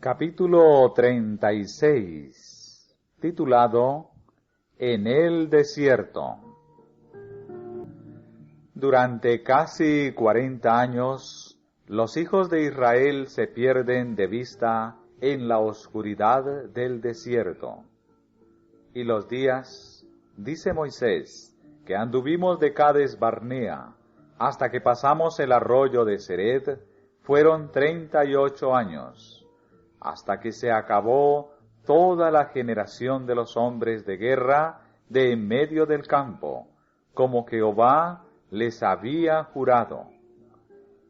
Capítulo 36, titulado En el desierto. Durante casi 40 años, los hijos de Israel se pierden de vista en la oscuridad del desierto. Y los días, dice Moisés, que anduvimos de Cades Barnea hasta que pasamos el arroyo de Sered, fueron 38 años. Hasta que se acabó toda la generación de los hombres de guerra de en medio del campo, como Jehová les había jurado.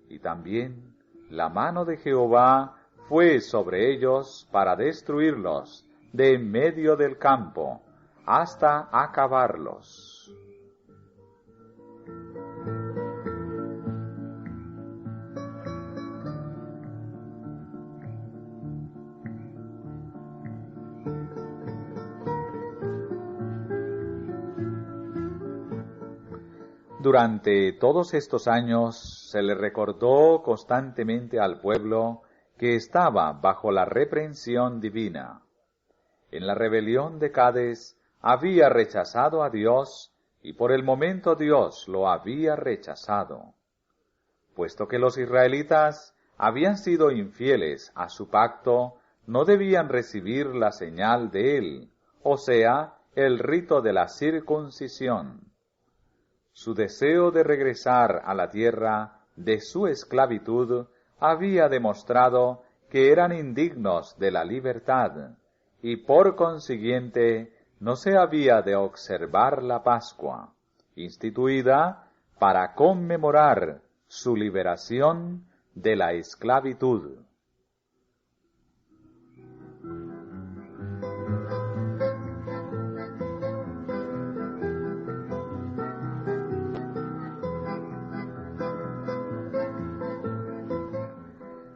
Y también la mano de Jehová fue sobre ellos para destruirlos de en medio del campo, hasta acabarlos. Durante todos estos años se le recordó constantemente al pueblo que estaba bajo la reprensión divina. En la rebelión de Cades había rechazado a Dios y por el momento Dios lo había rechazado. Puesto que los israelitas habían sido infieles a su pacto, no debían recibir la señal de él, o sea, el rito de la circuncisión. Su deseo de regresar a la tierra de su esclavitud había demostrado que eran indignos de la libertad, y por consiguiente no se había de observar la Pascua, instituida para conmemorar su liberación de la esclavitud.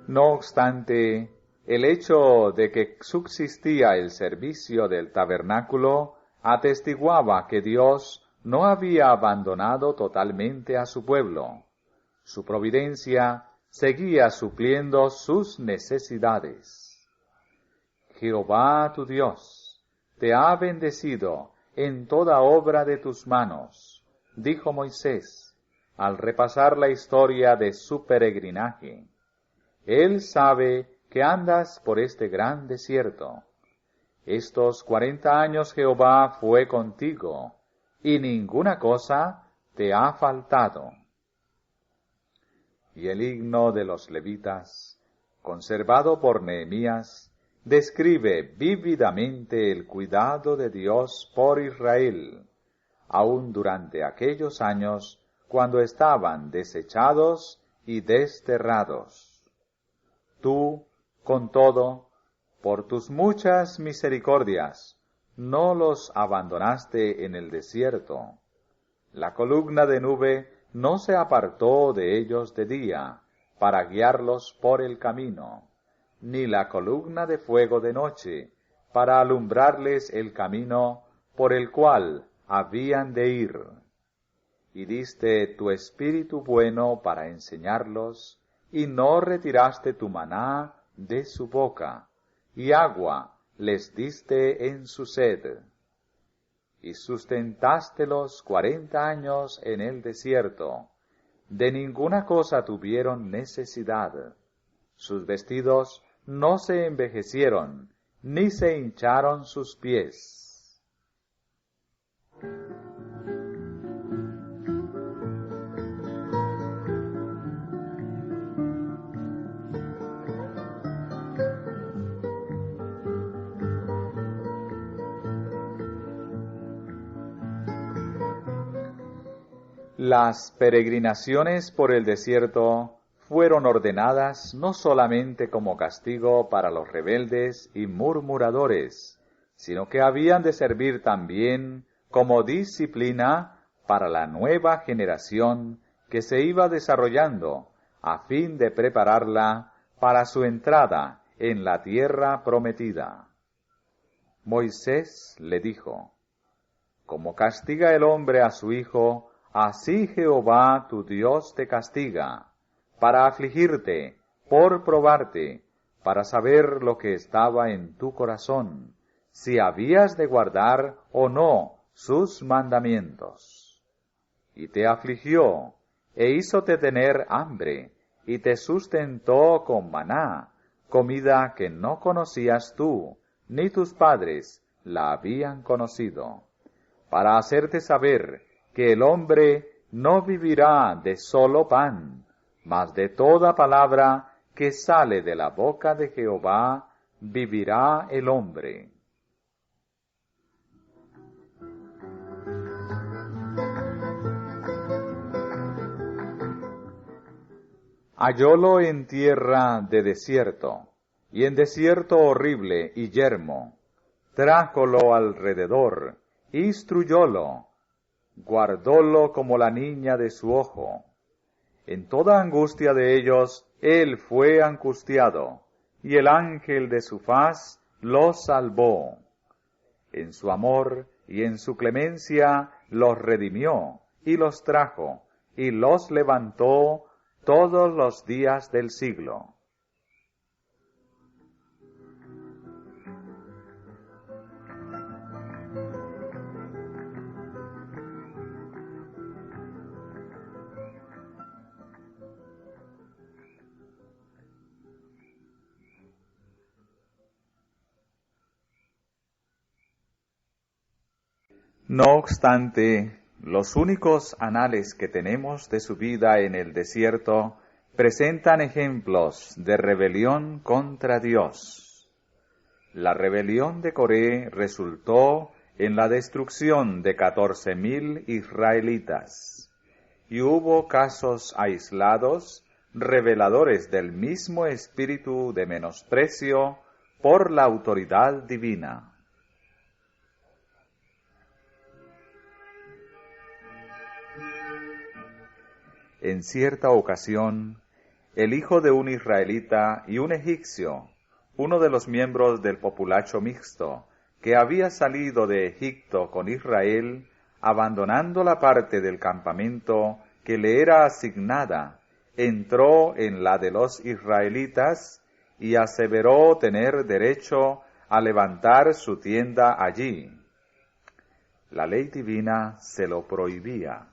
No obstante, el hecho de que subsistía el servicio del tabernáculo atestiguaba que Dios no había abandonado totalmente a su pueblo. Su providencia seguía supliendo sus necesidades. Jehová tu Dios te ha bendecido en toda obra de tus manos, dijo Moisés, al repasar la historia de su peregrinaje. Él sabe que andas por este gran desierto. Estos 40 años Jehová fue contigo, y ninguna cosa te ha faltado. Y el himno de los levitas, conservado por Nehemías, describe vívidamente el cuidado de Dios por Israel, aun durante aquellos años cuando estaban desechados y desterrados. Tú, con todo, por tus muchas misericordias, no los abandonaste en el desierto. La columna de nube no se apartó de ellos de día, para guiarlos por el camino, ni la columna de fuego de noche, para alumbrarles el camino por el cual habían de ir. Y diste tu espíritu bueno para enseñarlos, y no retiraste tu maná de su boca, y agua les diste en su sed. Y sustentástelos 40 años en el desierto, de ninguna cosa tuvieron necesidad. Sus vestidos no se envejecieron, ni se hincharon sus pies. Las peregrinaciones por el desierto fueron ordenadas no solamente como castigo para los rebeldes y murmuradores, sino que habían de servir también como disciplina para la nueva generación que se iba desarrollando a fin de prepararla para su entrada en la tierra prometida. Moisés le dijo: Como castiga el hombre a su hijo, así Jehová tu Dios te castiga, para afligirte, por probarte, para saber lo que estaba en tu corazón, si habías de guardar o no sus mandamientos. Y te afligió, e hízote tener hambre, y te sustentó con maná, comida que no conocías tú, ni tus padres la habían conocido, para hacerte saber que el hombre no vivirá de solo pan, mas de toda palabra que sale de la boca de Jehová, vivirá el hombre. Hallólo en tierra de desierto, y en desierto horrible y yermo. Trájolo alrededor, instruyólo, guardólo como la niña de su ojo. En toda angustia de ellos, él fue angustiado, y el ángel de su faz los salvó. En su amor y en su clemencia los redimió, y los trajo, y los levantó todos los días del siglo. No obstante, los únicos anales que tenemos de su vida en el desierto presentan ejemplos de rebelión contra Dios. La rebelión de Coré resultó en la destrucción de 14,000 israelitas, y hubo casos aislados reveladores del mismo espíritu de menosprecio por la autoridad divina. En cierta ocasión, el hijo de un israelita y un egipcio, uno de los miembros del populacho mixto, que había salido de Egipto con Israel, abandonando la parte del campamento que le era asignada, entró en la de los israelitas y aseveró tener derecho a levantar su tienda allí. La ley divina se lo prohibía,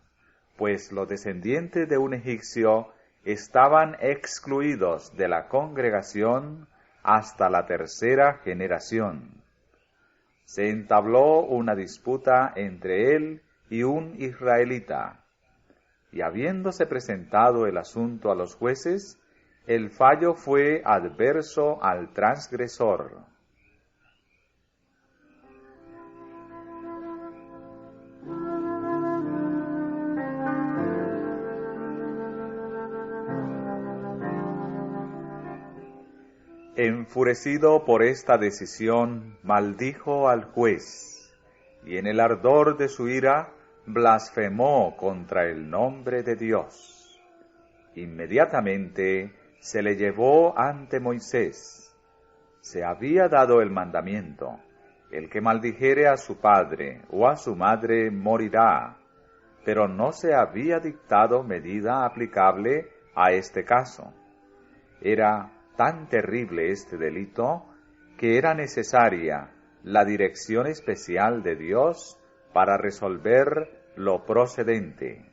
pues los descendientes de un egipcio estaban excluidos de la congregación hasta la 3ª generación. Se entabló una disputa entre él y un israelita, y habiéndose presentado el asunto a los jueces, el fallo fue adverso al transgresor. Enfurecido por esta decisión, maldijo al juez, y en el ardor de su ira, blasfemó contra el nombre de Dios. Inmediatamente se le llevó ante Moisés. Se había dado el mandamiento: el que maldijere a su padre o a su madre morirá, pero no se había dictado medida aplicable a este caso. Era tan terrible este delito que era necesaria la dirección especial de Dios para resolver lo procedente.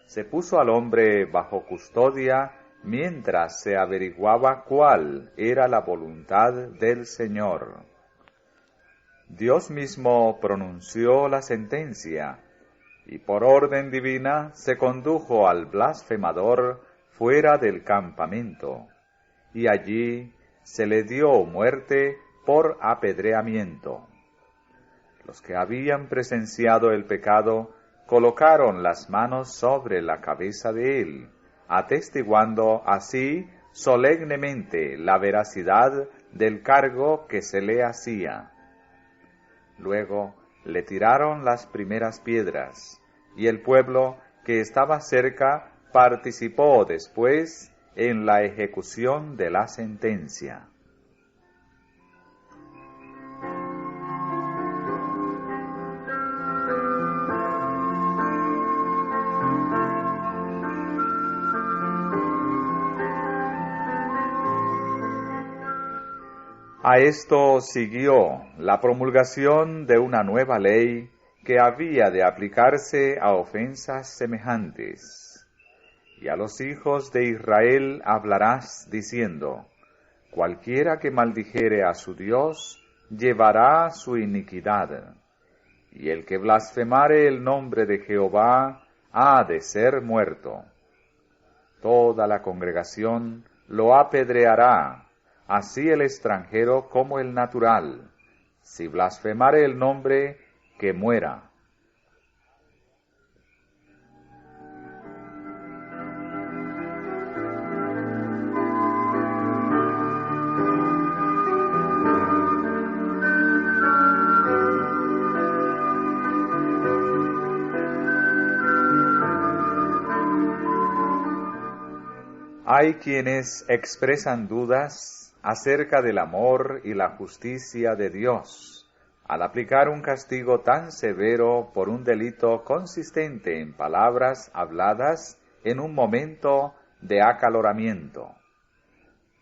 Se puso al hombre bajo custodia mientras se averiguaba cuál era la voluntad del Señor. Dios mismo pronunció la sentencia, y por orden divina se condujo al blasfemador fuera del campamento, y allí se le dio muerte por apedreamiento. Los que habían presenciado el pecado colocaron las manos sobre la cabeza de él, atestiguando así solemnemente la veracidad del cargo que se le hacía. Luego le tiraron las primeras piedras, y el pueblo que estaba cerca participó después en la ejecución de la sentencia. A esto siguió la promulgación de una nueva ley que había de aplicarse a ofensas semejantes. Y a los hijos de Israel hablarás diciendo: cualquiera que maldijere a su Dios llevará su iniquidad, y el que blasfemare el nombre de Jehová ha de ser muerto. Toda la congregación lo apedreará, así el extranjero como el natural. Si blasfemare el nombre, que muera. Hay quienes expresan dudas acerca del amor y la justicia de Dios al aplicar un castigo tan severo por un delito consistente en palabras habladas en un momento de acaloramiento.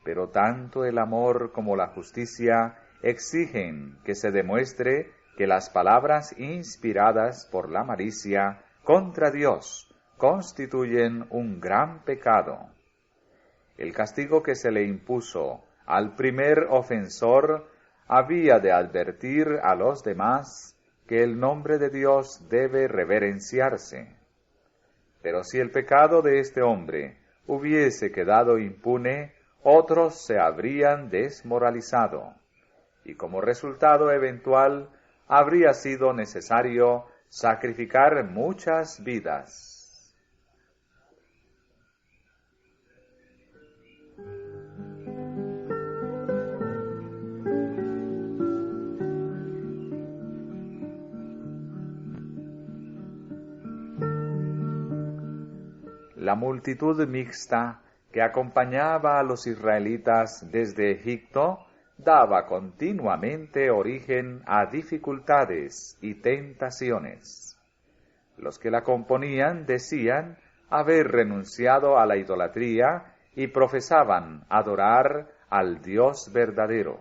Pero tanto el amor como la justicia exigen que se demuestre que las palabras inspiradas por la malicia contra Dios constituyen un gran pecado. El castigo que se le impuso al primer ofensor había de advertir a los demás que el nombre de Dios debe reverenciarse. Pero si el pecado de este hombre hubiese quedado impune, otros se habrían desmoralizado, y como resultado eventual habría sido necesario sacrificar muchas vidas. La multitud mixta que acompañaba a los israelitas desde Egipto daba continuamente origen a dificultades y tentaciones. Los que la componían decían haber renunciado a la idolatría y profesaban adorar al Dios verdadero.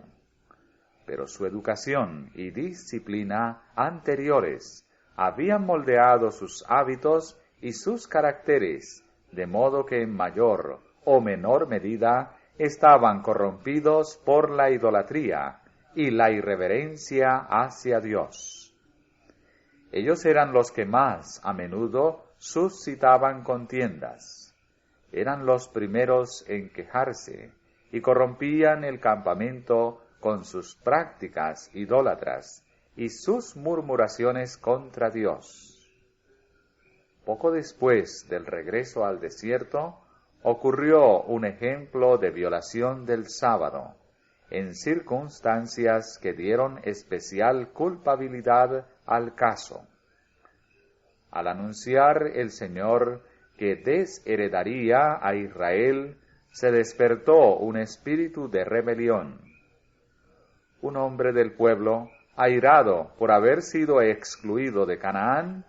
Pero su educación y disciplina anteriores habían moldeado sus hábitos y sus caracteres, de modo que en mayor o menor medida estaban corrompidos por la idolatría y la irreverencia hacia Dios. Ellos eran los que más a menudo suscitaban contiendas. Eran los primeros en quejarse y corrompían el campamento con sus prácticas idólatras y sus murmuraciones contra Dios. Poco después del regreso al desierto, ocurrió un ejemplo de violación del sábado, en circunstancias que dieron especial culpabilidad al caso. Al anunciar el Señor que desheredaría a Israel, se despertó un espíritu de rebelión. Un hombre del pueblo, airado por haber sido excluido de Canaán,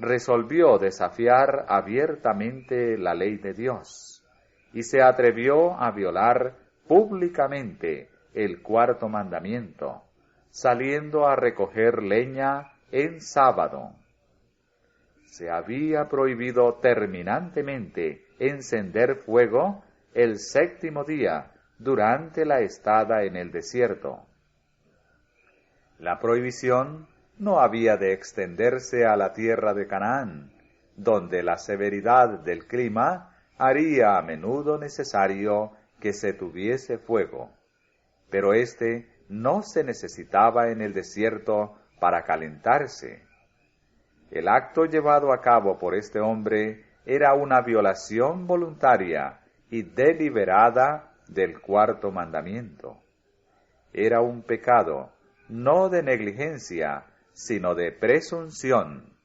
resolvió desafiar abiertamente la ley de Dios y se atrevió a violar públicamente el cuarto mandamiento, saliendo a recoger leña en sábado. Se había prohibido terminantemente encender fuego el séptimo día durante la estada en el desierto. La prohibición no había de extenderse a la tierra de Canaán, donde la severidad del clima haría a menudo necesario que se tuviese fuego, pero éste no se necesitaba en el desierto para calentarse. El acto llevado a cabo por este hombre era una violación voluntaria y deliberada del cuarto mandamiento. Era un pecado, no de negligencia, sino de presunción.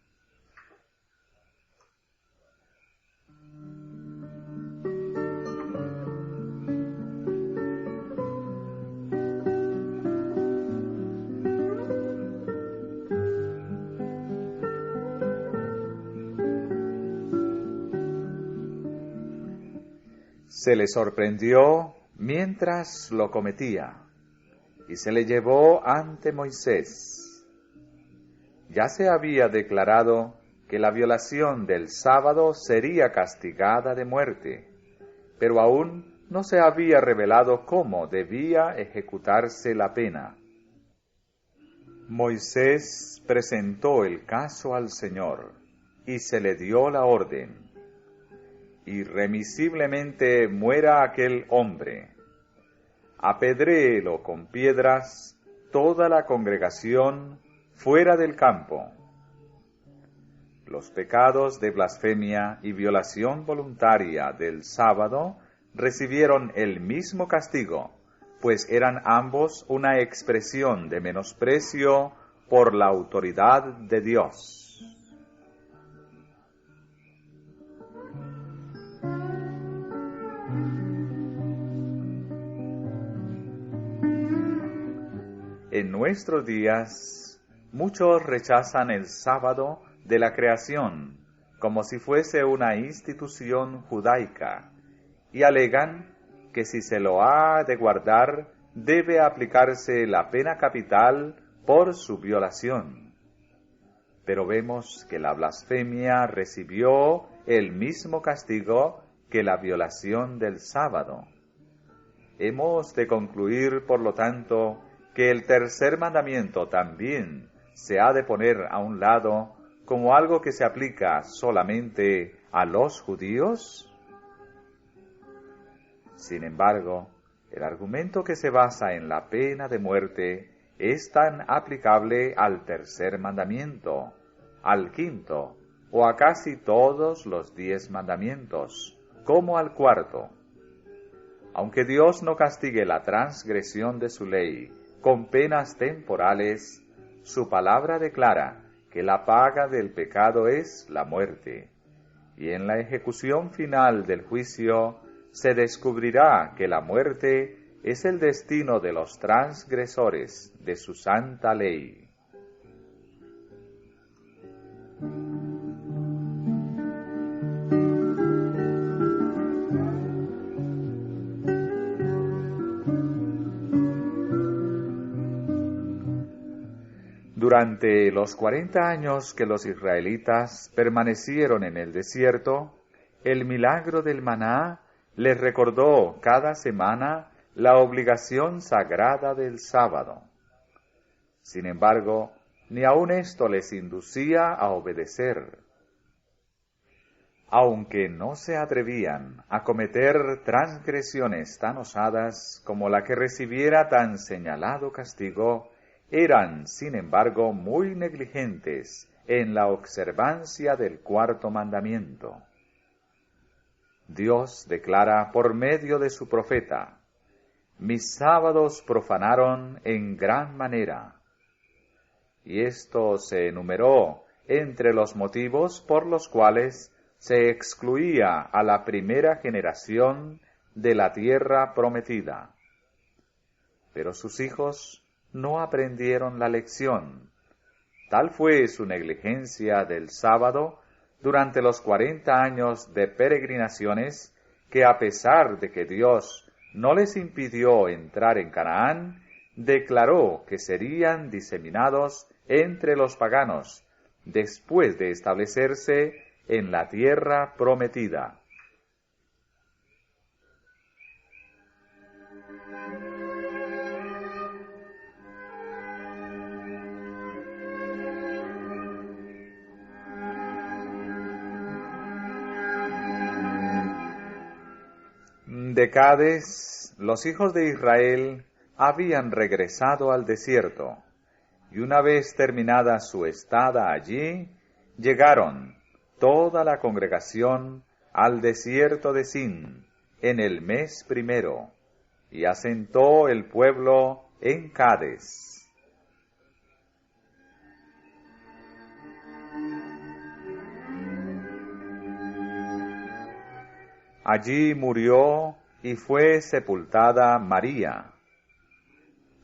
Se le sorprendió mientras lo cometía. y se le llevó ante Moisés. Ya se había declarado que la violación del sábado sería castigada de muerte, pero aún no se había revelado cómo debía ejecutarse la pena. Moisés presentó el caso al Señor y se le dio la orden: irremisiblemente muera aquel hombre. Apedréelo con piedras toda la congregación fuera del campo. Los pecados de blasfemia y violación voluntaria del sábado recibieron el mismo castigo, pues eran ambos una expresión de menosprecio por la autoridad de Dios. En nuestros días, muchos rechazan el sábado de la creación como si fuese una institución judaica y alegan que si se lo ha de guardar debe aplicarse la pena capital por su violación. Pero vemos que la blasfemia recibió el mismo castigo que la violación del sábado. Hemos de concluir, por lo tanto, que el tercer mandamiento también se ha de poner a un lado como algo que se aplica solamente a los judíos. Sin embargo, el argumento que se basa en la pena de muerte es tan aplicable al tercer mandamiento, al quinto o a casi todos los 10 mandamientos, como al cuarto. Aunque Dios no castigue la transgresión de su ley con penas temporales, su palabra declara que la paga del pecado es la muerte, y en la ejecución final del juicio se descubrirá que la muerte es el destino de los transgresores de su santa ley. Durante los 40 años que los israelitas permanecieron en el desierto, el milagro del maná les recordó cada semana la obligación sagrada del sábado. Sin embargo, ni aun esto les inducía a obedecer. Aunque no se atrevían a cometer transgresiones tan osadas como la que recibiera tan señalado castigo, eran, sin embargo, muy negligentes en la observancia del cuarto mandamiento. Dios declara por medio de su profeta: mis sábados profanaron en gran manera. Y esto se enumeró entre los motivos por los cuales se excluía a la primera generación de la tierra prometida. Pero sus hijos no aprendieron la lección. Tal fue su negligencia del sábado durante los 40 años de peregrinaciones, que a pesar de que Dios no les impidió entrar en Canaán, declaró que serían diseminados entre los paganos, después de establecerse en la tierra prometida. De Cades, los hijos de Israel habían regresado al desierto, y una vez terminada su estada allí, llegaron toda la congregación al desierto de Sin en el mes primero, y asentó el pueblo en Cades. Allí murió y fue sepultada María.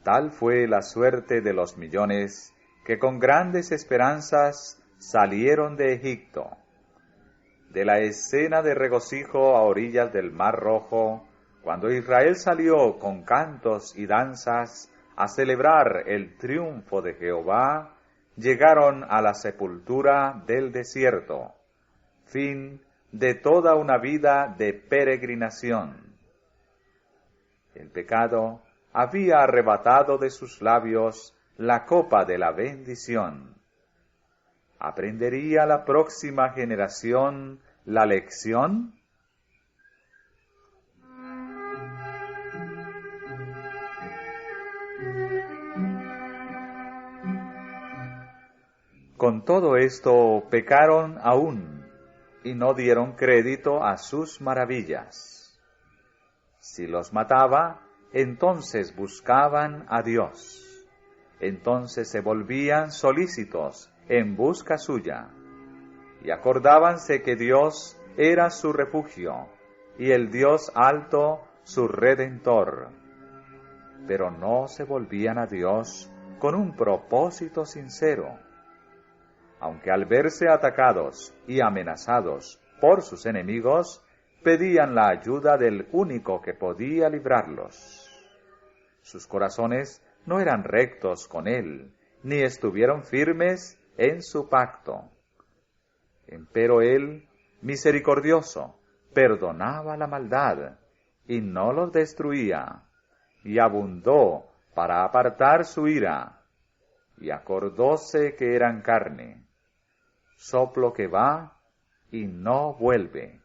Tal fue la suerte de los millones que con grandes esperanzas salieron de Egipto. De la escena de regocijo a orillas del Mar Rojo, cuando Israel salió con cantos y danzas a celebrar el triunfo de Jehová, llegaron a la sepultura del desierto, fin de toda una vida de peregrinación. El pecado había arrebatado de sus labios la copa de la bendición. ¿Aprendería la próxima generación la lección? Con todo esto pecaron aún, y no dieron crédito a sus maravillas. Si los mataba, entonces buscaban a Dios. Entonces se volvían solícitos en busca suya, y acordábanse que Dios era su refugio, y el Dios alto su redentor. Pero no se volvían a Dios con un propósito sincero. Aunque al verse atacados y amenazados por sus enemigos, pedían la ayuda del único que podía librarlos. Sus corazones no eran rectos con él, ni estuvieron firmes en su pacto. Empero él, misericordioso, perdonaba la maldad, y no los destruía, y abundó para apartar su ira, y acordóse que eran carne, soplo que va y no vuelve.